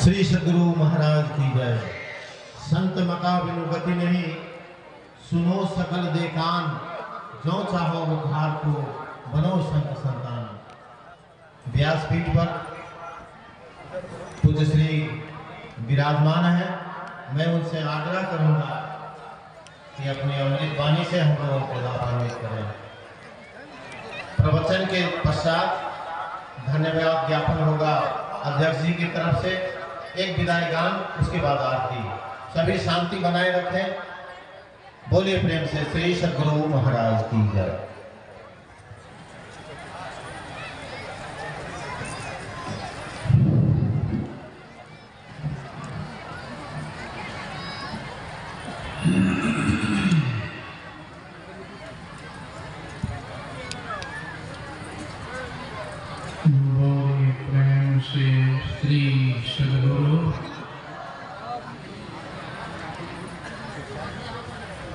श्री सद्गुरु महाराज की जय। संत मका बिनु गति नहीं, सुनो सकल देकान, जो चाहो उद्धार को बनो संत संतान। व्यासपीठ पर पूज्य श्री विराजमान है। मैं उनसे आग्रह करूंगा कि अपनी अमृत वाणी से हम लोगों को लाभान्वित करें। प्रवचन के पश्चात धन्यवाद ज्ञापन होगा अध्यक्ष जी की तरफ से, एक विदाई गान, उसके बाद आरती। सभी शांति बनाए रखें। बोलिए प्रेम से श्री सद्गुरु महाराज की जय।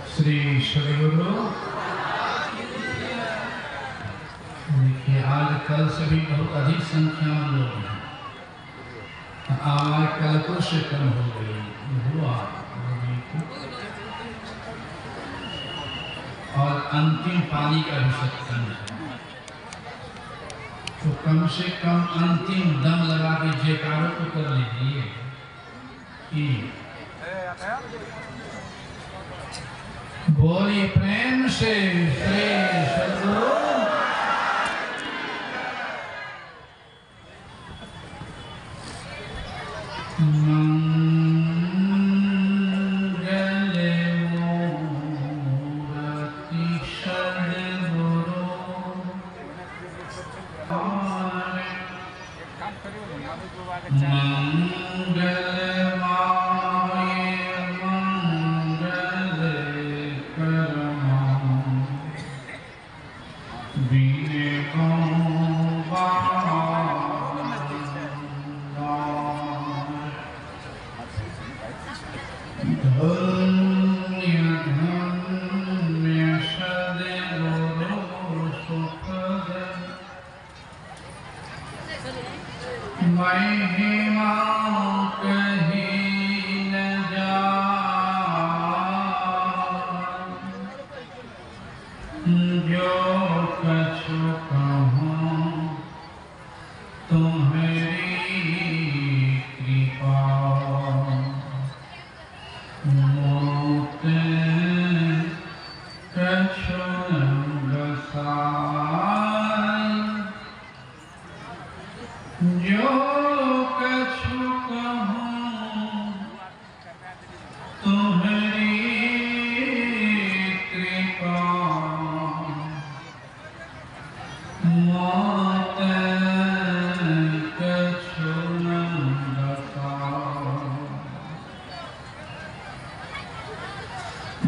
श्री सद्गुरु। देखिए आजकल से भी बहुत अधिक संख्या में लोग हैं, आज कल को से कम हो गई हुआ और अंतिम पानी का भी सत्संग है, तो कम से कम अंतिम दम लगा के जयकारों को कर लीजिए कि बोलिए प्रेम से श्री सद्गुरु।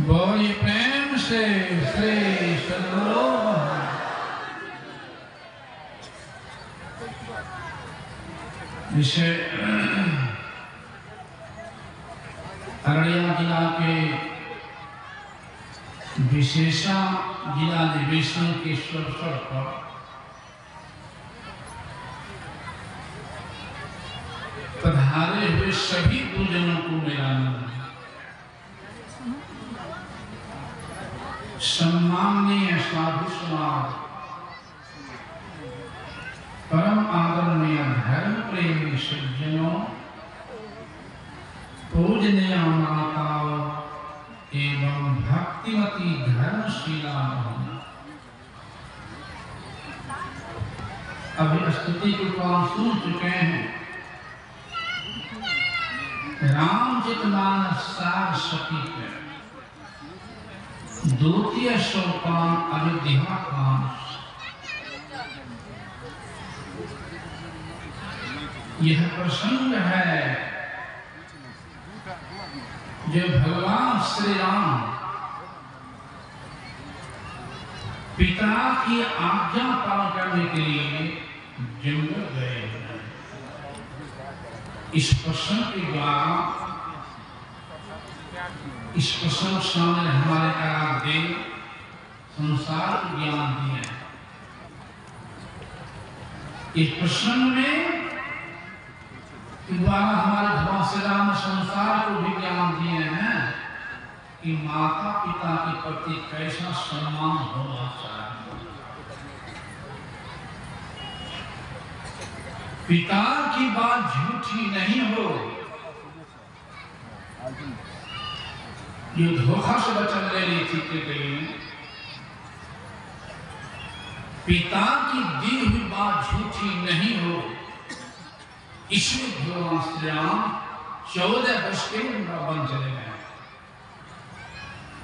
बोलिए प्रेम से श्री सद्गुरु। जिसे अररिया जिला के विशेषा जिला निवेशन के अवसर पर पधारे हुए सभी गुरुजनों को मेरा सम्माननीय साधु समाज, परम आदरणीय धर्म प्रेमी सज्जनों, पूजनीय माताओं एवं भक्तिमती धर्मशीला अभी स्तुति के काम सुन चुके हैं। रामचरितमानस सार सती द्वितीय सोपान अयोध्या कांड। यह प्रसंग है जो भगवान श्री राम पिता की आज्ञा पालन करने के लिए जंगल गए। इस प्रसंग के द्वारा इस प्रसंग सामने हमारे आराध्य संसार को ज्ञान दिया। इस प्रसंग में द्वारा हमारे भगवान श्री राम ने संसार को भी ज्ञान दिए हैं कि माता पिता के प्रति कैसा सम्मान होना चाहिए। पिता की बात झूठी नहीं हो, ये धोखा से वचन ले ली थी के लिए पिता की दी हुई बात झूठी नहीं हो, इसलिए भगवान श्री राम 14 वर्ष के वृंदावन चले गए।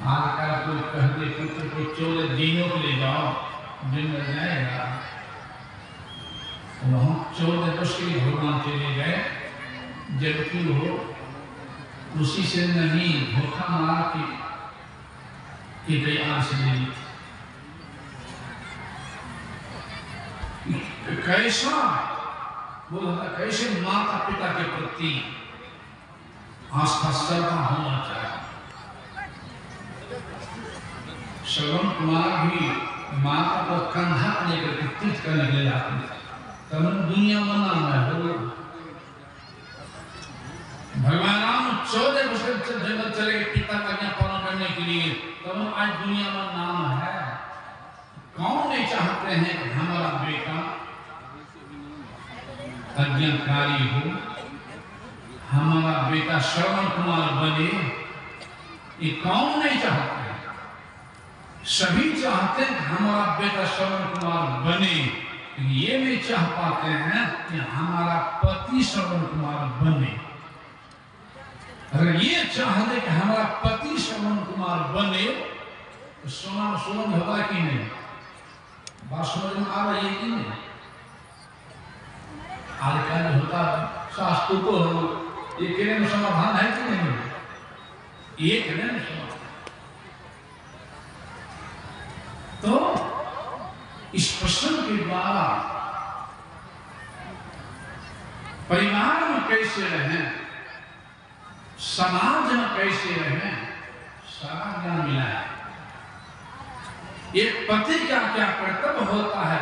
आजकल कोई कह दे पुत्र को 14 दिनों के लिए जाओ, दिन लग जाएगा। वहां 14 वर्ष के लिए भगवान चले गए, जबकि वो उसी से नहीं धोखा मारा कि कई आस ले ली। कैसा बोला कैसे माता पिता के प्रति आस्था श्रद्धा होना चाहिए। श्रवण कुमार भी माता को कंधा लेकर तीर्थ करने के लिए जाते थे, तब दुनिया मना है। भगवान राम 14 वर्ष जंगल चले गए पिता का आज्ञा पालन करने के लिए, तब आज दुनिया में नाम है। कौन नहीं चाहते हैं कि हमारा बेटा आज्ञाकारी हो, हमारा बेटा श्रवण कुमार बने? ये कौन नहीं चाहते? सभी चाहते हैं कि हमारा बेटा श्रवण कुमार बने। ये नहीं चाह पाते हैं कि हमारा पति श्रवण कुमार बने। अगर ये चाहते कि हमारा पति श्रवण कुमार बने तो सोना सुगंध होगा कि नहीं? बात समझ में आ रही है कि नहीं? आजकल होता शास्त्र को ये कहने में समाधान है कि नहीं? ये कहने में समाधान। तो इस प्रश्न के द्वारा परिवार में कैसे रहें, समाज में कैसे रहें, सारा ज्ञान मिला है। एक पति का क्या कर्तव्य होता है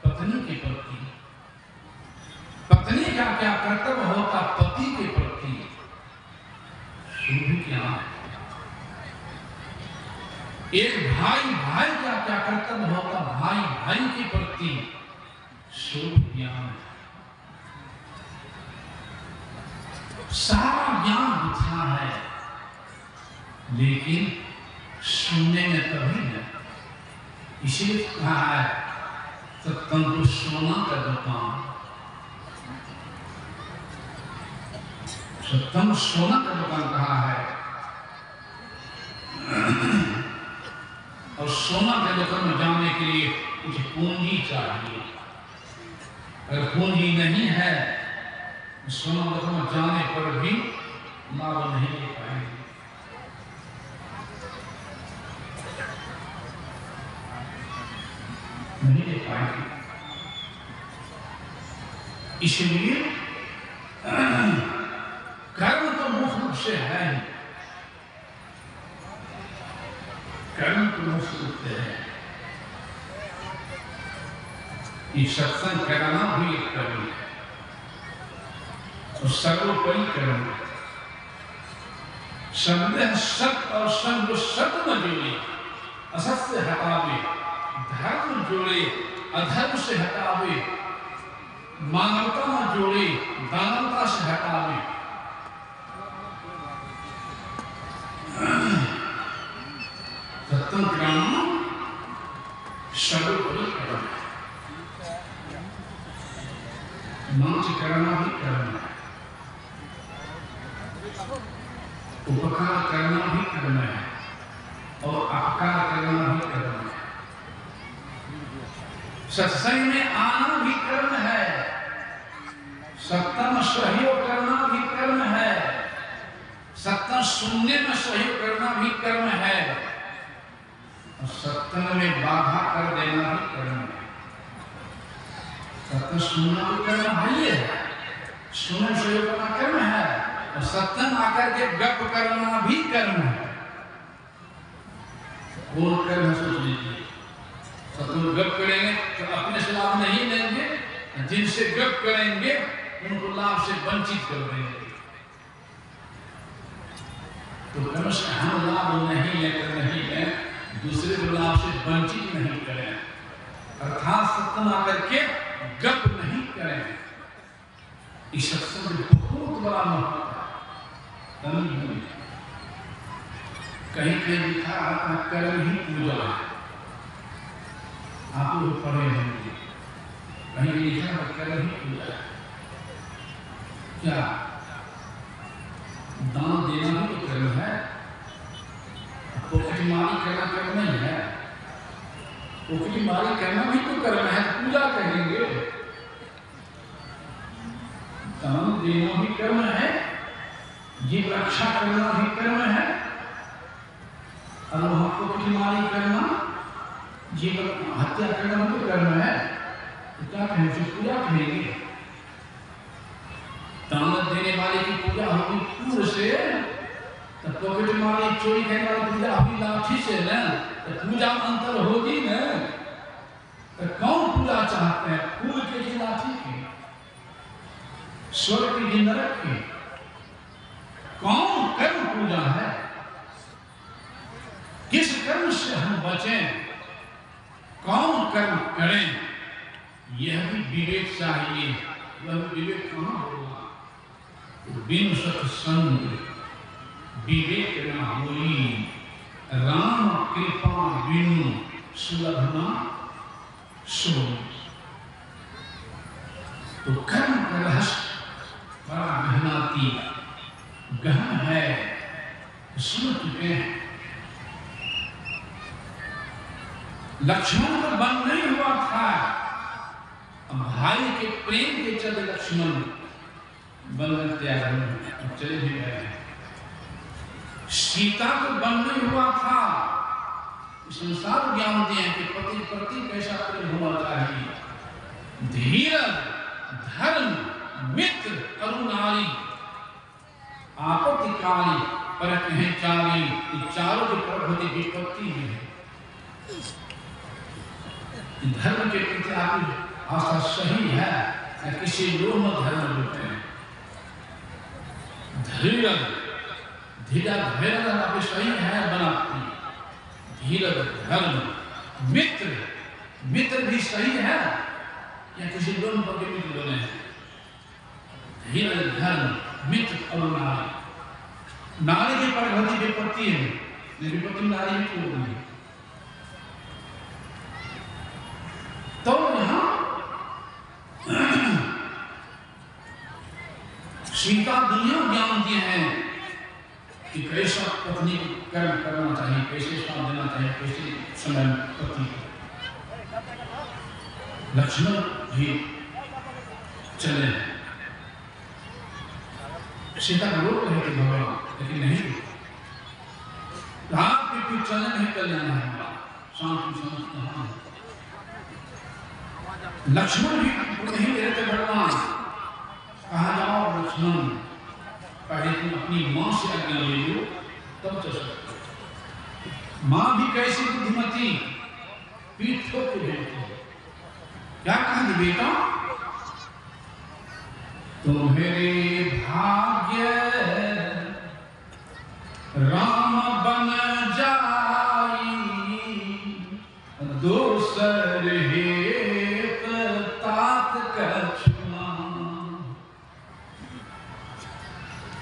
पत्नी के प्रति, पत्नी का क्या कर्तव्य होता पति के प्रति, शुभ ज्ञान। एक भाई भाई का क्या कर्तव्य होता भाई भाई के प्रति, शुभ ज्ञान। सारा ज्ञान बुझा है, लेकिन सुनने में कभी नहीं। इसीलिए कहा है सत्संग तो सोना का दुकान, सत्संग सोना का दुकान कहा है। और सोना के दुकान में जाने के लिए कुछ पूंजी चाहिए। अगर पूंजी नहीं है सोना दुकान में जाने पर भी लाभ नहीं ले पाएंगे। नहीं ले पाएंगे। इसलिए कर्म तो मुख्य रूप से है ही, कर्म तो मुख्य रूप से है। ये सत्संग कराना भी एक कर्म है और सर्वोपरि कर्म है। संदेह सत्य और संग सत्य में जोड़े, असत से हटावे, धर्म जोड़े, अधर्म से हटावे, मानवता में जोड़े, दानवता से हटावे। सत्संग कराना सर्वोपरि कर्म है। मंच करना भी कर्म है, उपकार करना भी कर्म है और अपकार करना भी कर्म है। सत्संग में आना भी कर्म है, सत्संग में सहयोग करना भी कर्म है, सत्संग सुनने में सहयोग करना भी कर्म है और सत्संग में बाधा कर देना भी कर्म है। सत्संग सुनना भी कर्म है, सुनने में सहयोग करना कर्म है और सत्संग आकर के गप करना भी कर्म है। कौन कर्म सोच लीजिए। सत्संग गप करेंगे तो अपने से लाभ नहीं लेंगे, जिनसे गप करेंगे उनको लाभ से वंचित कर देंगे। तो कम से कम लाभ नहीं लेकर नहीं है, दूसरे को लाभ से वंचित नहीं करें, अर्थात सत्संग करके गप नहीं करें। इस सत्संग में बहुत बड़ा महत्व है। कहीं कहीं लिखा आता कर्म ही पूजा है, आप लोग पढ़े होंगे, कहीं लिखा कर्म ही पूजा है। क्या दान देना भी तो कर्म है, पोखरीमारी करना कर्म नहीं है, पोखरीमारी करना भी तो कर्म है, पूजा कहेंगे। दान देना भी कर्म है, जीव रक्षा करना भी कर्म है, और वहां पोखरीमारी करना, जीव हत्या करना भी तो कर्म है, तो क्या कहेंगे, पूजा कहेंगे। दान देने वाले की पूजा होगी पूर्ण से, तो पॉकेट मारी चोरी करने वाली पूजा होगी लाठी से न, तो पूजा में अंतर होगी न। तो कौन पूजा चाहते हैं, फूल के की लाठी की, स्वर्ग की नरक की? कौन कर्म पूजा है? किस कर्म से हम बचें, कौन कर्म करें, यह भी विवेक चाहिए। वह विवेक कहाँ होगा? बिन सत्संग विवेक न होई, राम कृपा बिनु सुलभ न सोई। तो कर्म का रहस्य बड़ा गहनाती गहन है, सुन चुके हैं। लक्ष्मण को बन नहीं हुआ था, भाई के प्रेम के चलते लक्ष्मण बन त्याग चले भी गए। सीता को बन नहीं हुआ था, संसार ज्ञान दिए कि पति प्रति कैसा प्रेम होना चाहिए। धीरज, धर्म, मित्र, करुणारी, आपत्तिकारी, पर कहें चारी, चारों की प्रभुति विपत्ति में है। धर्म के प्रति आपकी आस्था सही है, किसी लोग में धर्म होते हैं। धीरज, धैर्य सही है बनाती, धीरज, धर्म, मित्र, मित्र भी सही है या किसी लोग पर मित्र बने। धीरज, धर्म, मित्र और नारी। नारी की प्रगति विपत्ति है, विपत्ति नारी भी क्यों नहीं? तो यहां सीता दुनिया ज्ञान दिए हैं कि कैसा पत्नी कर्म करना चाहिए, कैसे साथ देना चाहिए, कैसे समय पत्नी। लक्ष्मण भी चले, सीता को रोक रहे थे भगवान, लेकिन नहीं, रात के पीछे चलने नहीं कर जाना है, शांति समझ। लक्ष्मण भी नहीं दे रहे थे भगवान, कहा जाओ लक्ष्मण, पहले तुम अपनी मां से आज्ञा ले लो तब चल सकते। मां भी कैसी बुद्धिमती, पीठ ठोक के बैठती। क्या कहा बेटा, तुम्हारे भाग्य राम बन जाई, दोसर हेत तात कछुआ,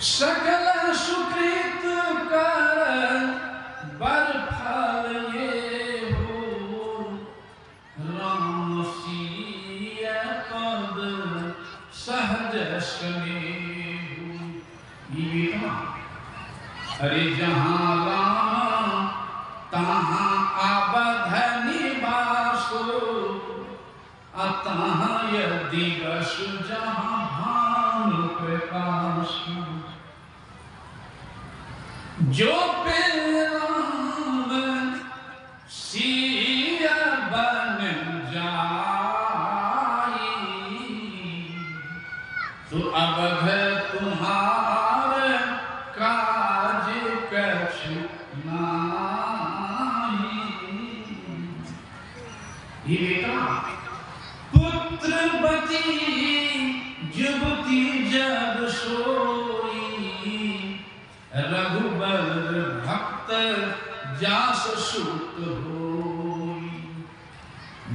सकल सुकृत कर बर फल ये हो, राम सिय पद सहज स्नेह। अरे जहाँ राम तहाँ अवध निवासो, अतः यदि दिवस जहाँ भानु प्रकाश। जो पे राम सिया बन जाई, तो अवध तुम्हार काज कछु नाई। ये बेटा पुत्रवती युवती जब सोई रघुबर भक्त जास सुत होई।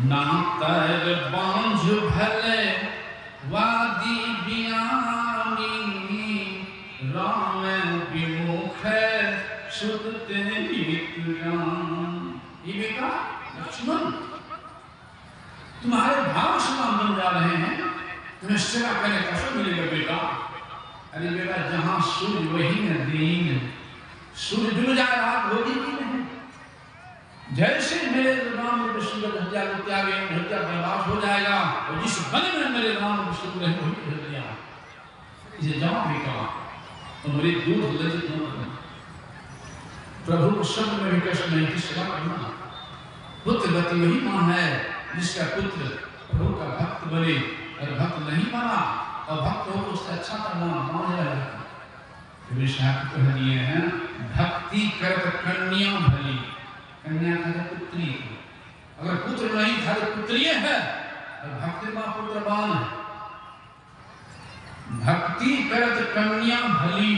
ना तर बांझ भले वादी बियानी राम विमुख सुनते हित राम। ये बेटा लक्ष्मण तुम्हारे भाव समान बन जा रहे हैं, तुम्हें सेवा करने का अवसर मिलेगा बेटा। अरे बेटा जहां सूर्य वही न दीन, सूर्य डूब जाए रात होगी कि नहीं। जैसे मेरे राम सूरज हत्या को त्यागे हत्या बर्बाद हो जाएगा, और जिस वन में मेरे राम सूरज हत्या इसे जमा भी कहा तो मेरी दूध लज्जित न करना। प्रभु को शब्द में भी कष्ट नहीं की सेवा करना। पुत्र गति वही मां है जिसका पुत्र प्रभु का भक्त बने, और भक्त नहीं बना और भक्त हो उससे अच्छा करना मान जाएगा। कह दिए हैं भक्ति करत कन्या भली। कन्या का पुत्री, अगर पुत्र नहीं था तो पुत्री है, और भक्ति मां पुत्रवान है। भक्ति करत कन्या भली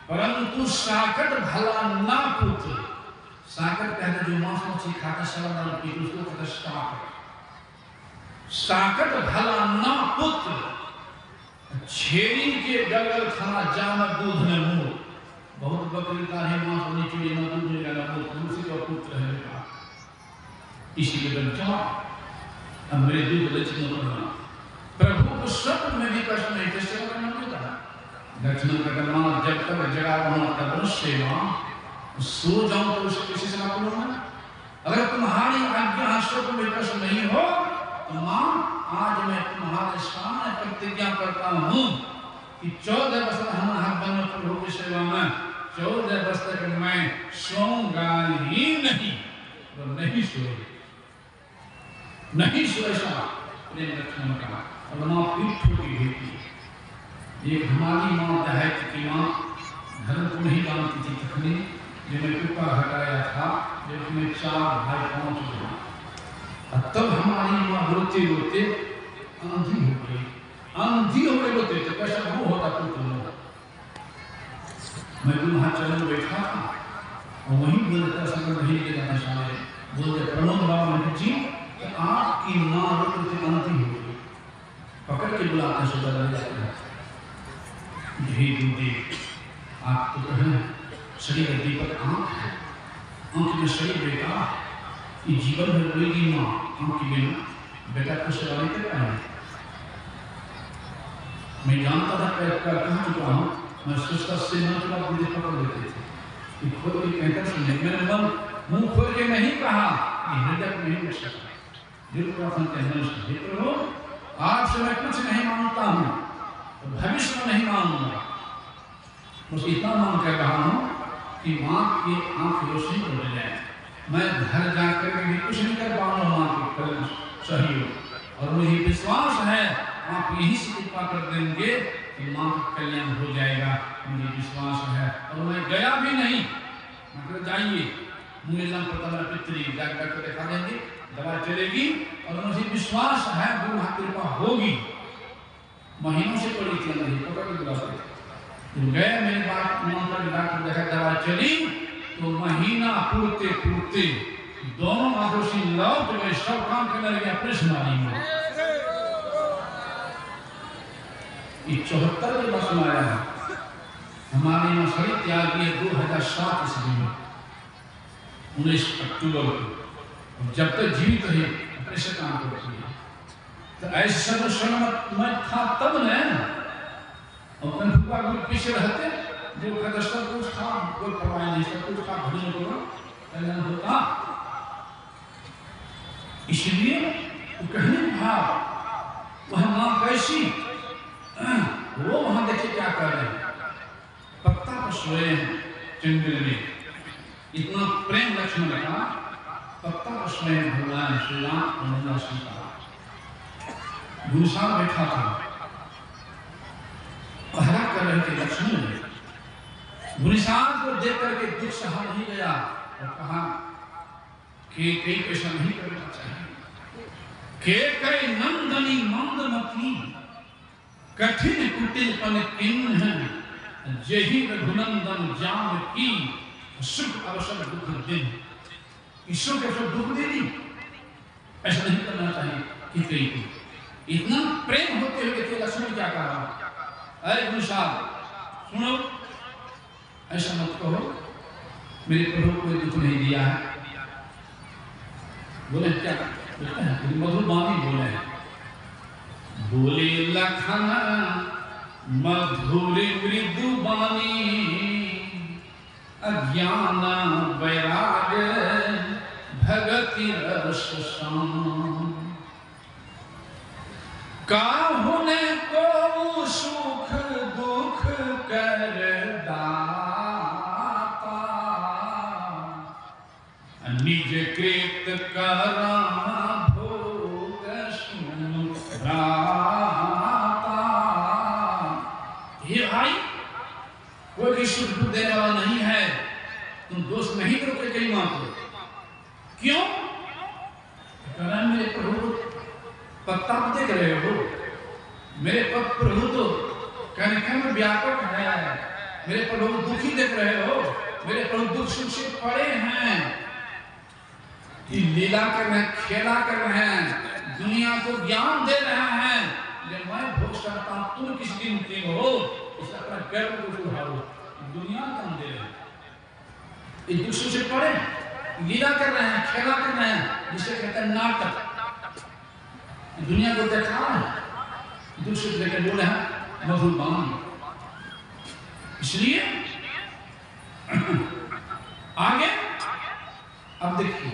परंतु साकट भला ना पुत्र। साकट कहते जो मांस मछली खाता सवाल पीते उसको कहते साकट। साकट भला ना पुत्र छेरी के डगर खाना जाना दूध में मुंह। बहुत बकरी का है मांस वाली चिड़ी में दूध में डाला मुंह, उसी का पुत्र है बेटा। इसीलिए बच्चा अब मेरे दूध लज्जित न करना। प्रभु को स्वप्न में भी कष्ट नहीं कैसे करना पड़ता। लक्ष्मण का कहना जब तक जगा होना तब सेवा, सो जाऊं तो उसे किसी से ना करूंगा। अगर तुम्हारी आज्ञा स्वप्न में कष्ट नहीं हो तो मां आज मैं तुम्हारे सामने प्रतिज्ञा करता हूं कि 14 वर्ष हम हक प्रभु की सेवा में 14 वर्ष तक मैं सोऊंगा ही नहीं। तो नहीं सोए, नहीं सोए सा प्रेम लक्ष्मण का। और मां पीठ ठोकी भेटी। एक हमारी मां दहेज की मां धर्म को नहीं जानती थी तखनी, जिन्हें कृपा हटाया था, जिसमें 4 भाई पहुंच गए। तब हमारी मां रोते रोते आंधी हो गई। आंधी हो गई रोते तो कैसा वो होता पुत्र। मैं वहां चले बैठा था और वहीं बोलता संग नहीं ले जाना चाहिए। बोलते प्रमोद बाबा जी कि आपकी मां रोते आंधी हो गई। पकड़ के बुलाते सुबह लग जाते आप तो कहें शरीर दीपक आंख है, आंख में शरीर बेटा कि जीवन में रोएगी मां आंख की बिना बेटा को सेवा नहीं कर पाएंगे। मैं जानता था कह चुका हूं, मैं सोचता से न चला मुझे पकड़ लेते थे कि खोल के कहकर सुनने। मेरे मन मुंह खोल के नहीं कहा कि हृदय में नहीं बच सकता। दिल प्रार्थना कहने प्रभु आपसे मैं कुछ नहीं मांगता हूं, तो भविष्य में नहीं मांगूंगा। बस इतना मांग कर रहा हूं कि मां की आंख रोशनी हो जाए। मैं घर जाकर के भी कुछ नहीं कर पाऊंगा मां के सहयोग। और मुझे विश्वास है आप यही से कृपा कर देंगे कि मां का कल्याण हो जाएगा। मुझे विश्वास है और मैं गया भी नहीं। मतलब जाइए मुझे नाम पता पितरी जाकर के दिखा देंगे, दवा चलेगी और मुझे विश्वास है गुरु कृपा होगी। महीनों से पड़ी थी नहीं पकड़ के बुलाते गए। मेरी बात मानकर डॉक्टर देखा दवा चली तो महीना पूरते पूरते दोनों आंखों से लौट गए। सब काम करने लगे अपने सुनाई में। 74 के बस में आया हमारी नौकरी त्यागी है 2007 ईस्वी में 19 अक्टूबर को। जब तक जीवित रहे अपने से काम करती है तो ऐसे मैं था तब न और पीछे रहते जो कुछ था कोई परवाह नहीं, सब कुछ था भजन करो होता। इसलिए वो कहने भाव वह मां कैसी वो वहां देखे क्या कर रहे हैं। पत्ता पर सोए हैं जंगल में, इतना प्रेम लक्ष्मण का पत्ता पर सोए हैं भगवान श्री राम और सीता। गुरुसार बैठा था पहरा कर रहे थे लक्ष्मण। गुरुसार को देख करके दुख सहा नहीं गया और कहा कि कई ऐसा नहीं करना चाहिए। के कई नंदनी मंदमती कठिन कुटिलपन किन्ह जेहि रघुनंदन जाम की सुख अवसर दुख दिन। ईश्वर के अवसर दुख दे दी, ऐसा नहीं करना चाहिए। कितने को इतना प्रेम होते हुए देखिए लक्ष्मण क्या कहा, अरे गुरुसाद सुनो, ऐसा मत कहो, मेरे प्रभु को दुख नहीं दिया है। बोले क्या बोलते हैं, मधुर बानी बोले हैं, बोले लखन मधुर मृदु बानी अज्ञान वैराग भगति रस सम। काहुने को सुख दुख कर दाता निज कृत करा भोग सुराता। ये भाई कोई भी सुख दुख देने वाला नहीं है, तुम दोष नहीं करो कहीं मात्र। क्यों? मेरे प्रभु पत्ता देख रहे हो, मेरे प्रभु तो कहने में व्यापक है, मेरे प्रभु दुखी देख रहे हो, मेरे प्रभु दुख सुख से पड़े हैं, कि लीला कर रहे हैं, खेला कर रहे हैं, दुनिया को ज्ञान दे रहे हैं। जब मैं भोग करता हूं, तुम किस दिन मुक्ति हो, इस अपना गर्व को उठाओ, दुनिया काम दे रहे हैं, इस दुख सुख से पड़े, लीला कर रहे हैं, खेला कर रहे हैं, जिसे कहते हैं नाटक। दुनिया को देखा है, दुख सुख लेकर बोले हैं मधुर बानी। इसलिए आगे अब देखिए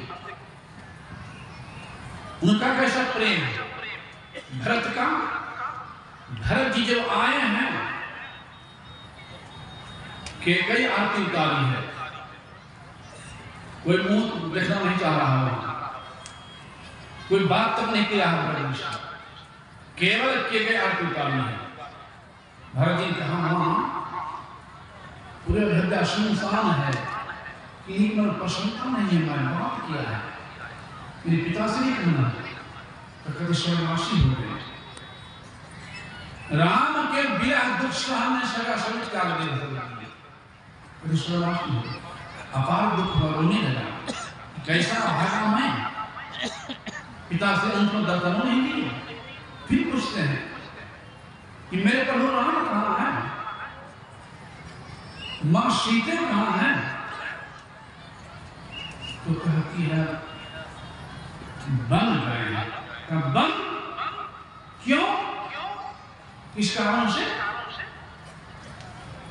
उनका कैसा प्रेम, भरत का। भरत जी जब आए हैं, केकई आरती उतारी है, कोई मुंह देखना नहीं चाह रहा है, कोई बात तक नहीं किया है, केवल केकई आरती उतारी है। भरत जी ने कहा हाँ पूरे अयोध्या सुनसान है, इन्हीं पर प्रसन्नता नहीं है, मैंने बात किया है, मेरे पिता से नहीं कहना, तो कभी स्वर्गवासी हो गए। राम के विरह दुख सहने सगा सभी त्याग दे दिए, कभी स्वर्गवासी हो गए। अपार दुख रोने लगा, कैसा भागा मैं, पिता से अंत में दर्शन नहीं दिए। फिर पूछते हैं कि मेरे प्रभु राम कहाँ है, मां सीता कहाँ है, तो कहती है बन गए। बन क्यों, किस कारण से,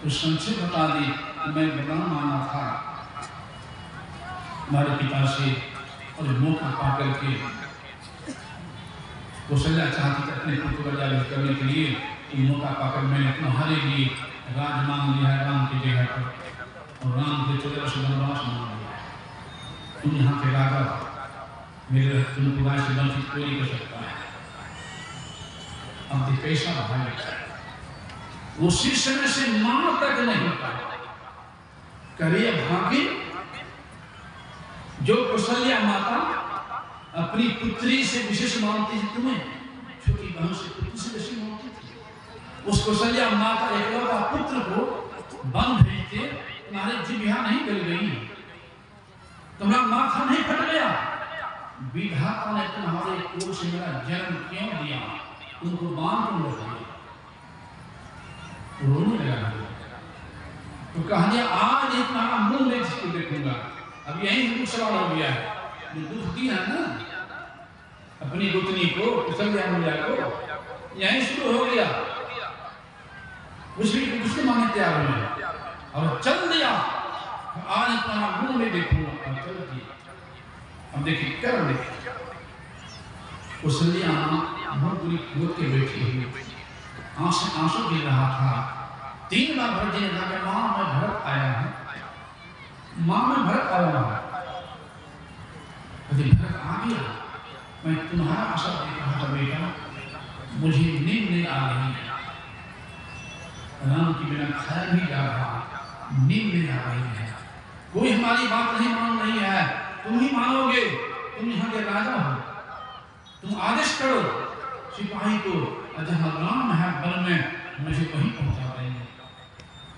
तो संक्षेप बता दी। मैं बदनाम माना था हमारे पिता से, और मौका पा करके कौशल्या चाहती थी अपने पुत्र को जागृत करने के लिए, मौका पाकर मैंने तुम्हारे लिए राज मांग लिया है राम की जगह पर, और राम के 14 वर्ष वनवास मांग लिया। तुम यहाँ के राजा, मेरे तुम पुराने से वंचित कोई नहीं कर सकता है। अब कैसा भाई, उसी समय से मां तक नहीं पाया, करिए भागी जो कौशल्या माता अपनी पुत्री से विशेष मानती थी, तुम्हें छोटी बहन से पुत्री से विशेष मानती थी। उस कौशल्या माता एकलौता पुत्र को वन भेजते, तुम्हारे जिह्वा नहीं गल गई, तुम्हारा माथा नहीं फट गया, विधाता ने तुम्हारे कोल से मेरा जन्म क्यों दिया, तुमको बांध क्यों रख दिया। रोने लगा, तो कहा दिया आज ये तुम्हारा मुंह में जिसको देखूंगा। अब यही दुख सवाल हो गया है, जो दुख दिया है ना अपनी गुतनी को, कौशल्या मैया को, यही शुरू हो गया। कुछ मांगे तैयार हुए और चल दिया, आज तुम्हारा मुंह में देखूंगा, और चल दिया। अब देखिए कर देखिए, कौशल्या बहुत बुरी खोद के बैठी हुई, आंसू गिर रहा था। 3 बार भरत जी ने कहा मां मैं भरत आया हूं, मां मैं भरत आया हूं। यदि भरत आ गया, मैं तुम्हारा आशा देख रहा था बेटा, मुझे नींद नहीं आ रही है, राम की बिना खाया नहीं जा रहा, नींद नहीं आ रही है, कोई हमारी बात नहीं मान रही है, तुम ही मानोगे, तुम यहाँ के राजा हो, तुम आदेश करो सिपाही को जहाँ राम है वन में मुझे वहीं पहुंचा देंगे।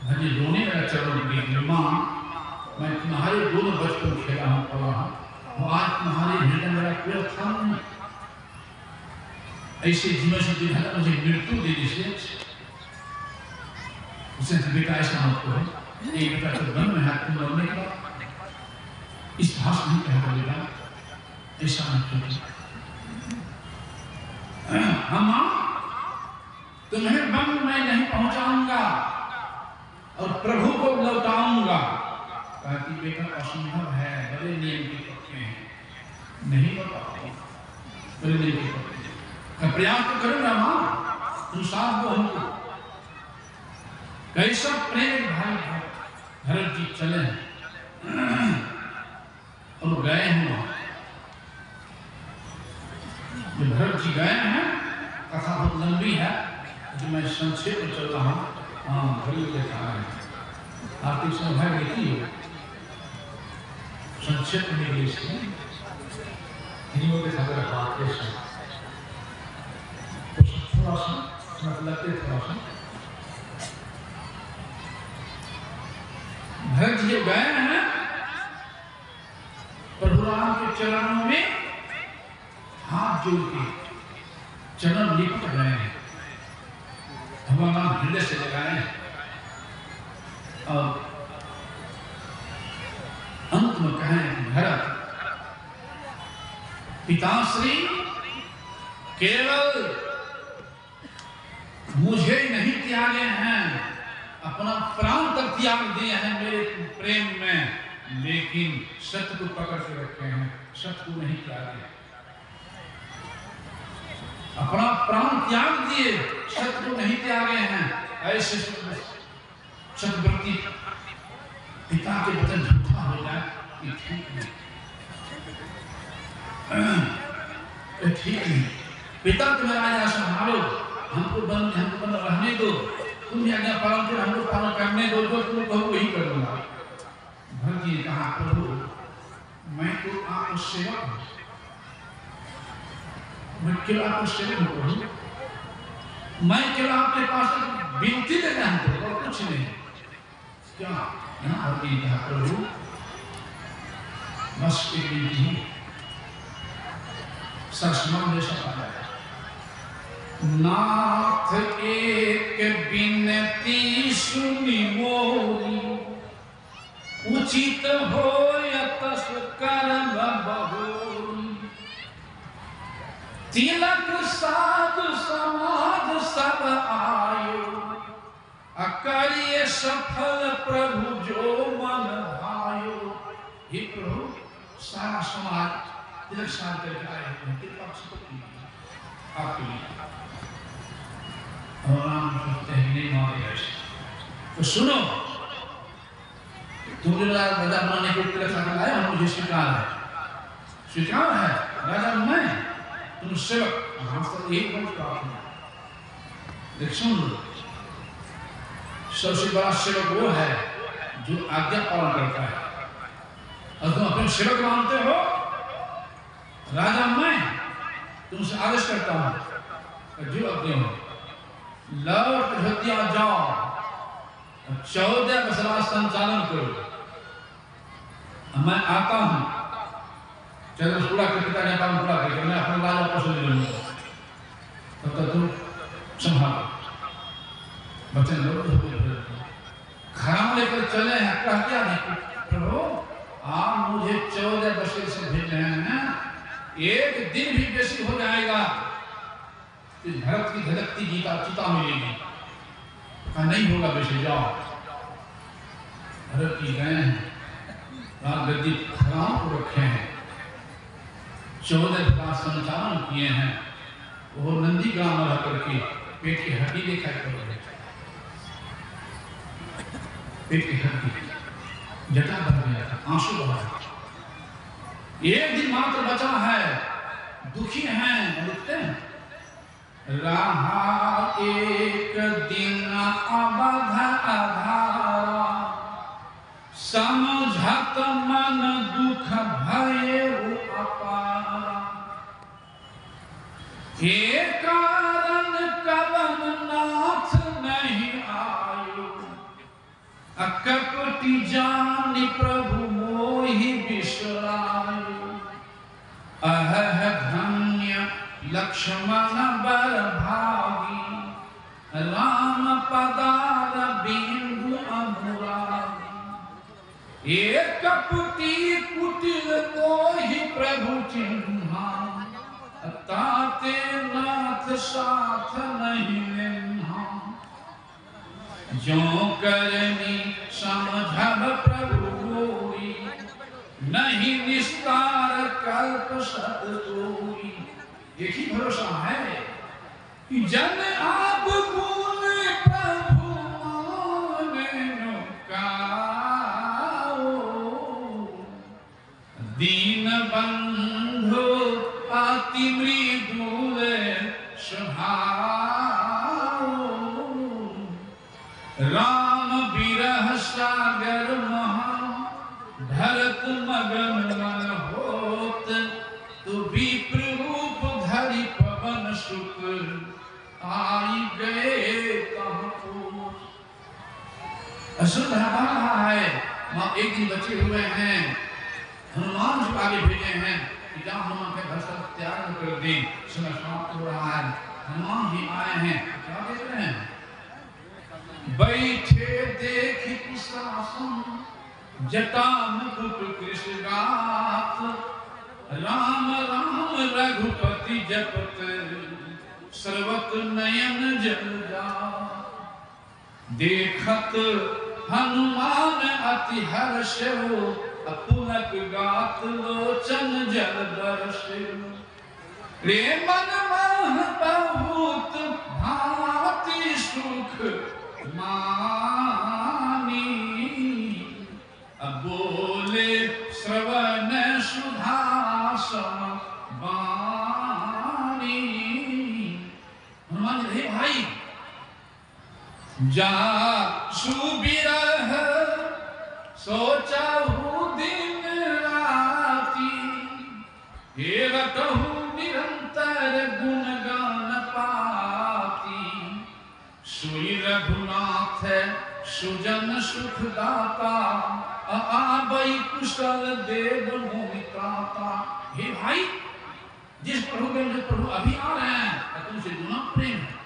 भले रोने मेरा चरण की माँ, मैं तुम्हारे दोनों बचपन खेला हूँ पड़ा हूँ, और आज तुम्हारे हृदय मेरा कोई स्थान नहीं। ऐसे जीवन से दिन है मुझे मृत्यु दे दीजिए। उसे बेटा ऐसा मत करो, एक बेटा तो वन में हाथ में मरने का इस भाष नहीं कहता बेटा, ऐसा मत करो। हम तुम्हें वन में नहीं पहुंचाऊंगा और प्रभु को लौटाऊंगा। ताकि बेटा असंभव है, बड़े नियम के पक्के हैं, नहीं लौटाओगे, बड़े नियम के पक्के। मैं प्रयास तो करूंगा मां, तुम साथ दो हमको। कैसा प्रेम भाई भरत जी चले और गए हैं। भरत जी गए हैं, कथा बहुत लंबी है जो मैं संक्षेप में चल रहा हूँ। हाँ घड़ी देखा है, आर्थिक सभा देखी है संक्षेप में इंग्लिश में हिंदी के साथ रखा थोड़ा सा मतलब थोड़ा सा। भरत जी गए हैं प्रभु राम के चरणों में हाथ जोड़ के चरण लिपट गए हैं, भगवान हृदय से लगाए हैं और अंत में कहें भरत पिताश्री केवल मुझे नहीं त्यागे हैं, अपना प्राण तक त्याग दिए हैं मेरे प्रेम में, लेकिन सत्य को पकड़ के रखे हैं, सत्य को नहीं त्यागे। अपना प्राण त्याग दिए, सत्य को नहीं त्यागे हैं। ऐसे सत्यव्रती पिता के वचन झूठा हो जाए ये ठीक नहीं, ठीक नहीं। पिता तुम्हें आज्ञा संभालो, हमको बंद रहने दो, तुम भी आज्ञा पालन करो, हमको पालन करने दो, जो तुम कहो वही करूंगा। भरत जी ने कहा प्रभु मैं तो आपको सेवक हूं, मैं केवल आपको सेवक हूं, मैं केवल आपके पास विनती देना है और कुछ नहीं। क्या भरत जी ने कहा प्रभु बस एक विनती सरसमान जैसा पाया नाथ एक बिनती सुनी मोरी, उचित हो तस कर्म बहुरी, तिलक साध समाध सब आयो, अकरिय सफल प्रभु जो मन भायो। हे प्रभु सारा समाज तिलक साध करके आए हैं, तिलक आपके लिए तो सुनो, तुम जो राजा बनाने के तिलक साथ आए हम मुझे स्वीकार है, स्वीकार है राजा मैं, तुम सेवक, हम तो एक वंश का लेकिन सुन लो, सबसे बड़ा सेवक वो है जो आज्ञा पालन करता है। और तुम अपने सेवक मानते हो, राजा मैं तुमसे आदेश करता हूं जो अज्ञा हो लौट अयोध्या जाओ, 14 बसरा संचालन करो, मैं आता हूं, चलो पूरा पिता ने काम पूरा करके मैं अपना लाल वापस ले लूंगा, तब तक तुम संभालो। बचन लोग खाम लेकर चले हैं, कह दिया प्रभु आप मुझे 14 बसरे से भेज रहे हैं, एक दिन भी बेसी हो जाएगा तो भरत की धड़कती गीता चिता मिलेगी, नहीं होगा बेसी जाओ। भरत की गए हैं, रात गद्दी खराम को रखे हैं, 14 का संचालन किए हैं, वो नंदी ग्राम में रह करके पेट की हड्डी देखा करोगे, पेट की हड्डी जटा बन गया था, आंसू बहा। एक दिन मात्र बचा है, दुखी हैं, लिखते हैं रहा एक दिन अवध आधारा, समझत मन दुख भये अपारा, हे कारण का पदार बिंदु अनुरागी, एक कपटी कुटिल को ही प्रभु चिन्हा, ताते नाथ साथ नहीं लेना, जो करनी समझब प्रभु गोरी, नहीं निस्तार कल्प सत कोई। एक ही भरोसा है कि जन आप गुण प्रभु माने काओ, दीन बंधु अति मृदुल स्वभाव, राम बिरह सागर महा भरत मगन मन होत, तु विप्र रूप धरि पवन सुत आई गए कहाँ। असुर रहा है वहां एक दिन बचे हुए हैं, हनुमान जी आगे भेजे हैं कि जहाँ हनुमान के घर से त्याग कर दे, समय समाप्त हो रहा है। हनुमान जी आए हैं, क्या देख रहे हैं? बैठे देख कुशासन, जटा मुकुट कृष्ण गात, राम राम रघुपति जपत, सर्वत नयन जल जात। देखत हनुमान अति हर्ष हो, पुलक गात लोचन जल दर्शन, प्रेमन मन बहुत भांति सुख मानी, अब बोले श्रवण सुधासन वाणी। हनुमान जी, भाई जा सुबिरह सोचा दिन राती, हे रटहु निरंतर गुणगान पाती, सुई रघुनाथ सुजन सुखदाता, आबई कुशल देव मोहिताता। हे भाई, जिस प्रभु के मुझे प्रभु अभी आ रहे हैं, तुमसे गुना प्रेम है।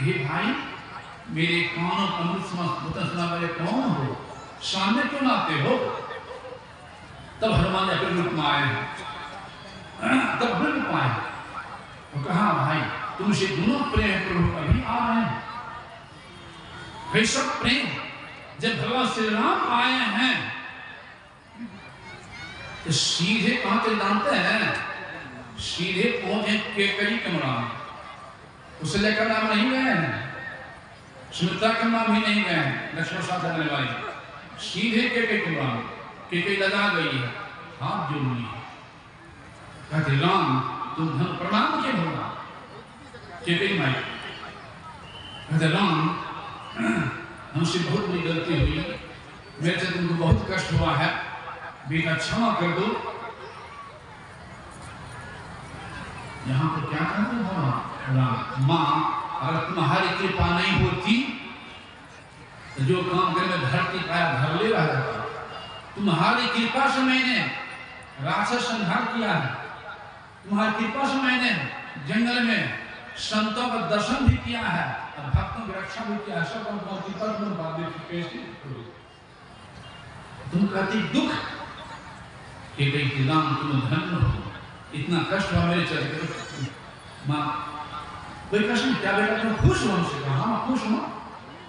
हे भाई, मेरे कानों अमृत सुना वाले कौन हो, सामने क्यों आते हो? तब हनुमान जी अपने रूप में आए, तब अपने रूप में आए तो कहा, भाई तुमसे दोनों प्रेम प्रभु अभी आ रहे हैं। वैसा प्रेम जब भगवान श्री राम आए हैं तो सीधे कहां से जानते हैं? सीधे पहुंचे केकई कमरा में, उसे लेकर नाम नहीं गए हैं, सुमित्रा का नाम भी नहीं गए हैं, लक्ष्मण साथ रहने वाले सीधे केकई कमरा में। केकई लगा गई है, हाथ जोड़ ली, कहते राम तुम धन प्रणाम क्यों होगा? केकई माई कहते राम हमसे बहुत बड़ी गलती हुई, मेरे से तुमको बहुत कष्ट हुआ है, बेटा क्षमा कर दो। यहाँ पर क्या कहते हो राम? माँ अगर तुम्हारी कृपा नहीं होती तो जो काम करने में धरती पाया धर ले रहा जाता। तुम्हारी कृपा से मैंने राक्षस संहार किया है, तुम्हारी कृपा से मैंने जंगल में संतों का दर्शन भी किया है और भक्तों की रक्षा भी किया है। सब तुम कहती दुख कि भाई राम तुम धन्य हो, इतना कष्ट हुआ मेरे चरित्र। माँ कोई कष्ट नहीं, क्या बेटा तुम खुश हो? हमसे कहा हाँ खुश हूँ।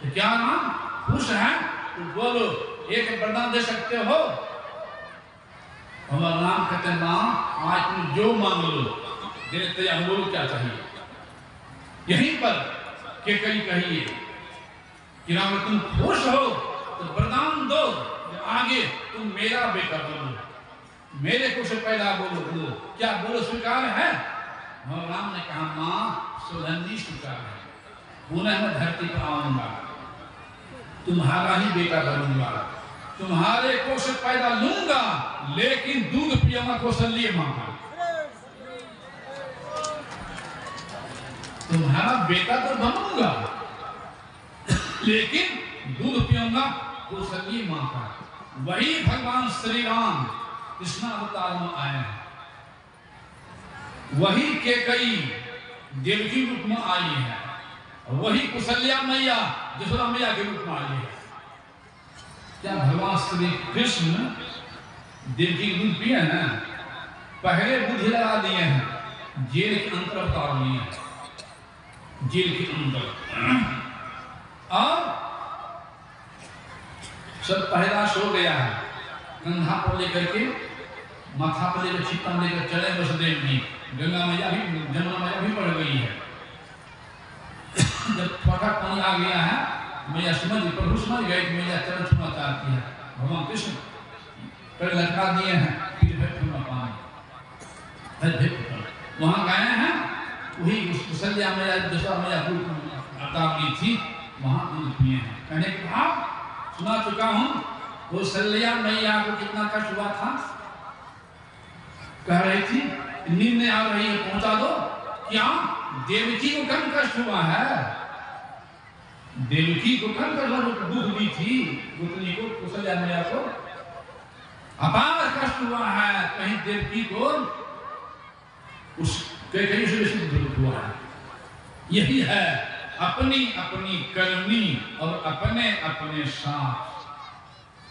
तो क्या राम खुश है? तो बोलो एक वरदान दे सकते हो? हमारा नाम कहते हैं माँ आज तुम जो मांग लो देने तैयार, बोलो क्या चाहिए? यहीं पर केकई कहिए कि राम तुम खुश हो तो वरदान दो, आगे तुम मेरा बेटा बनो, मेरे को से पैदा बोलो। क्या बोलो स्वीकार है? और राम ने कहा माँ सुगंधी स्वीकार है, पुनः मैं धरती पर आऊंगा, तुम्हारा ही बेटा बनूंगा, तुम्हारे को से पैदा लूंगा, लेकिन दूध पियूंगा कौशल्य मांगा। तुम्हारा बेटा तो बनूंगा लेकिन दूध पीऊंगा कौशल्य मां का। वही भगवान श्री राम कृष्ण अवतार में आए हैं, वही केकई देवकी रूप में आई है। वही कुशल्या मैया यशोदा मैया के रूप में आई है। क्या भगवान श्री कृष्ण देवकी के दूध पिए हैं, पहले बुद्धि लगा दिए हैं, जेल के अंदर अवतार लिए हैं, जेल के अंदर, और सब पहराश हो गया है, कंधा पर लेकर के, माथा पर लेकर, छिपा लेकर चले वसुदेव जी। गंगा मैया भी, जमुना मैया भी पड़ गई है। जब थोड़ा पानी आ गया है, मैया समझ, प्रभु समझ गए कि मैया चरण छूना चाहती है। भगवान कृष्ण पैर लटका दिए हैं, फिर पानी वहां गए हैं, वही कुशल्या मैया दूसरा मैया अवतार थी, वहां दूध पिए हैं। कहने के बाद सुना चुका हूं, कुशल्या मैया को कितना कष्ट हुआ था। कह रही थी नींद आ रही है, पहुंचा दो। क्या देवकी को कम कष्ट हुआ है? देवकी को कम कष्ट दुख दी थी, पुतली को, कुशल्या मैया को अपार कष्ट हुआ है। कहीं देवकी को उस कहीं से दुख हुआ है। यही है अपनी अपनी करनी और अपने अपने साथ,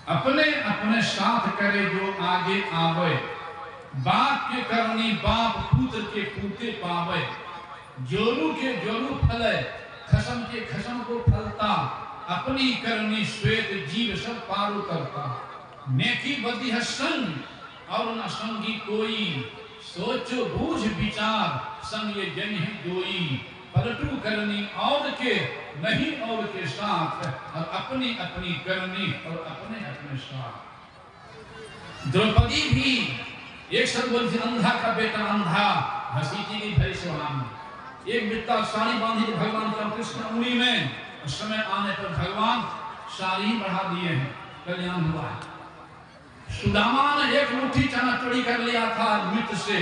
अपने अपने साथ करे जो आगे आवे। बाप के करनी बाप, पुत्र के पुते पावे। जोरू के जोरू फले, खसम के खसम को फलता। अपनी करनी श्वेत जीव सब पारू करता। नेकी बदी है संग और न संगी कोई। सोचो बूझ विचार संग ये जन है दोई। पलटू करनी और के नहीं और के साथ, और अपनी अपनी करनी और अपने अपने साथ। द्रौपदी भी एक शब्द बोली, अंधा का बेटा अंधा, हंसी की भरी सुहानी। एक बित्ता साड़ी बांधी थी भगवान का कृष्ण उंगली में, उस समय आने पर भगवान साड़ी बढ़ा दिए हैं, कल्याण हुआ है। सुदामा ने एक मुट्ठी चना चोरी कर लिया था मित्र से,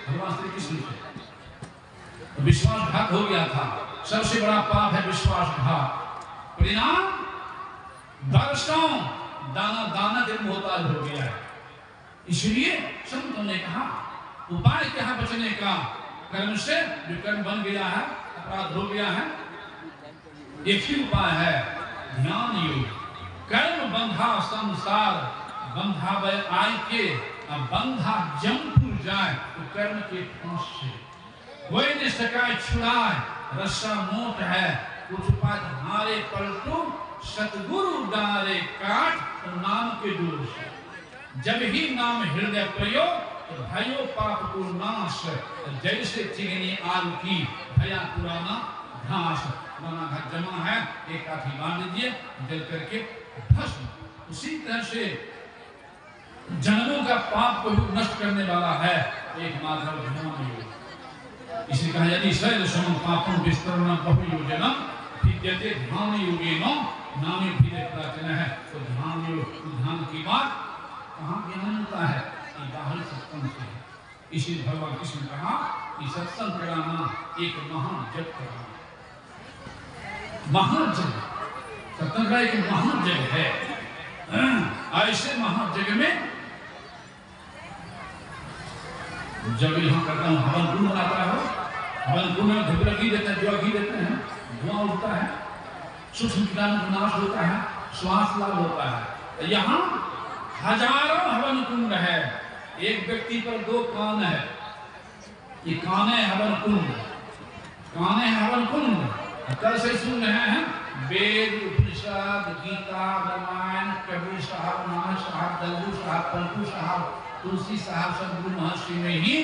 भगवान श्री कृष्ण से, विश्वासघात हो गया था। सबसे बड़ा पाप है विश्वासघात। परिणाम वर्षों दाना दाना के मोहताज हो गया है। इसलिए संतों ने कहा उपाय क्या है बचने का? कर्म से जो कर्म बन गया है, अपराध हो गया है, एक ही उपाय है, ध्यान योग। कर्म बंधा संसार, बंधा वह आय के, अब बंधा जमपुर जाए तो कर्म के फांस से। कोई ने सकाय छुड़ाए, रस्सा मोट है, कुछ उपाय हारे पलटू, सतगुरु डारे काट, तो नाम के दूर से। जब ही नाम हृदय प्रयोग, तो भयो पाप को नाश। जैसे चिगनी आग की, भया पुराना घास। पुराना घास जमा है, एक काठी बांध दीजिए, जल करके भस्म। उसी तरह से जन्मों का पाप को भी नष्ट करने वाला है एक माधव ध्यान योग। इसलिए कहा यदि शैल सम पापम विस्तरणम बहु योजनम विद्यते ध्यान योगेनो नामे भीरे प्राचीन है। तो ध्यान योग, ध्यान की बात कहाँ ज्ञान होता है? बाहरी सत्संग से। इसलिए भगवान कृष्ण ने कहा कि सत्संग कराना एक महान जग कराना, महान जग, सत्संग का एक महान जग है। ऐसे महान जग में जब यहाँ करता हूँ हवन कुंड बनाता है, हवन कुंड में धूप लगी देते हैं, ज्वा घी देते हैं, धुआं उठता है, सूक्ष्म कीटाणु का नाश होता है, श्वास लाभ होता है। यहाँ हजारों हवन कुंड है, एक व्यक्ति पर 2 कान है। ये कान है हवन कुंड, कान है हवन कुंड। कल से सुन रहे हैं वेद, उपनिषद, गीता, रामायण, कबीर साहब, नानक साहब, दलदू साहब, पंकु साहब, तुलसी साहब, सदगुरु महर्षि में ही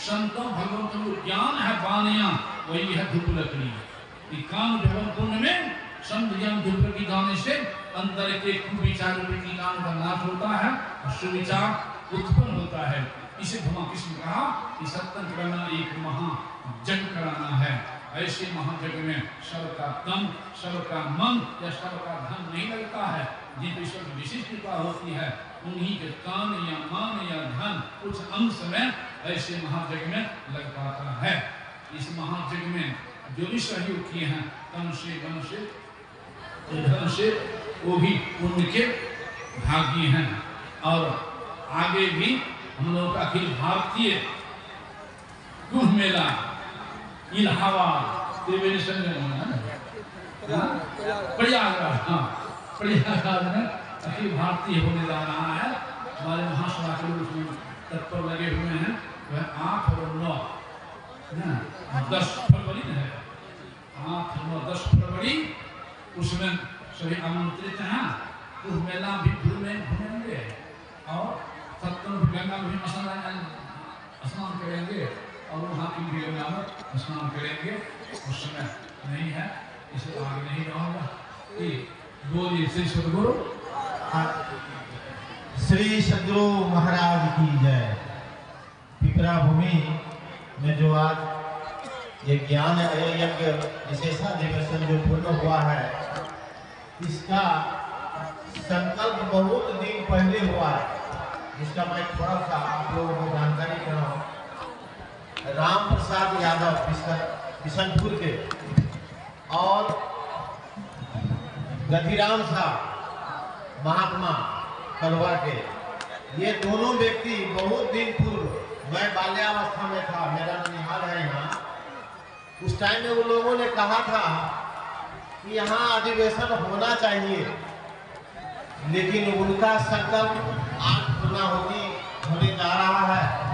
संतों भगवंतों को ज्ञान है बानियां, वही है धूप लकड़ी। कान हवन कुंड में संत ज्ञान धूप की दाने से अंदर के कुविचार कीटाणु का नाश होता है, सुविचार उत्पन्न होता है। इसे भगवान कृष्ण ने कहा कि सत्संग करना एक महाजग कराना है। ऐसे महाजग में सबका तन, सबका मन या सबका धन नहीं लगता है। जिन ईश्वर की विशिष्ट कृपा होती है, उन्हीं के तन या मन या धन कुछ अंश में ऐसे महाजग में लग पाता है। इस महाजग में जो भी सहयोग किए हैं, तन से, मन से, धन से, वो भी उनके भागी हैं। और आगे भी हम लोग अखिल भारतीय कुंभ मेला इलाहाबाद त्रिवेणी संगम है, प्रयागराज, हाँ प्रयागराज में अखिल भारतीय होने जा रहा है। हमारे महासभा के लोग उसमें तत्पर लगे हुए हैं। वह 8 और 9 10 फरवरी है, 8, 9, 10 फरवरी उसमें सभी आमंत्रित हैं। उस मेला भी घूमेंगे और सत्यम गंगा में भी स्नान करेंगे और वहाँ की भी गंगा में स्नान करेंगे। उस समय नहीं है, इसे आगे नहीं रहूँगा। बोलिए श्री सदगुरु महाराज की जय। पिपरा भूमि में जो आज ये ज्ञान यज्ञ विशेषाधिवेशन जो पूर्ण हुआ है, इसका संकल्प बहुत दिन पहले हुआ है, जिसका मैं थोड़ा सा आप लोगों को जानकारी कराऊं। राम प्रसाद यादव बिशनपुर के और गधीराम साहब महात्मा कलवा के, ये दोनों व्यक्ति बहुत दिन पूर्व, मैं बाल्यावस्था में था, मेरा निहाल है यहाँ, उस टाइम में उन लोगों ने कहा था कि यहाँ अधिवेशन होना चाहिए, लेकिन उनका संकल्प आज पूरा होने जा रहा है।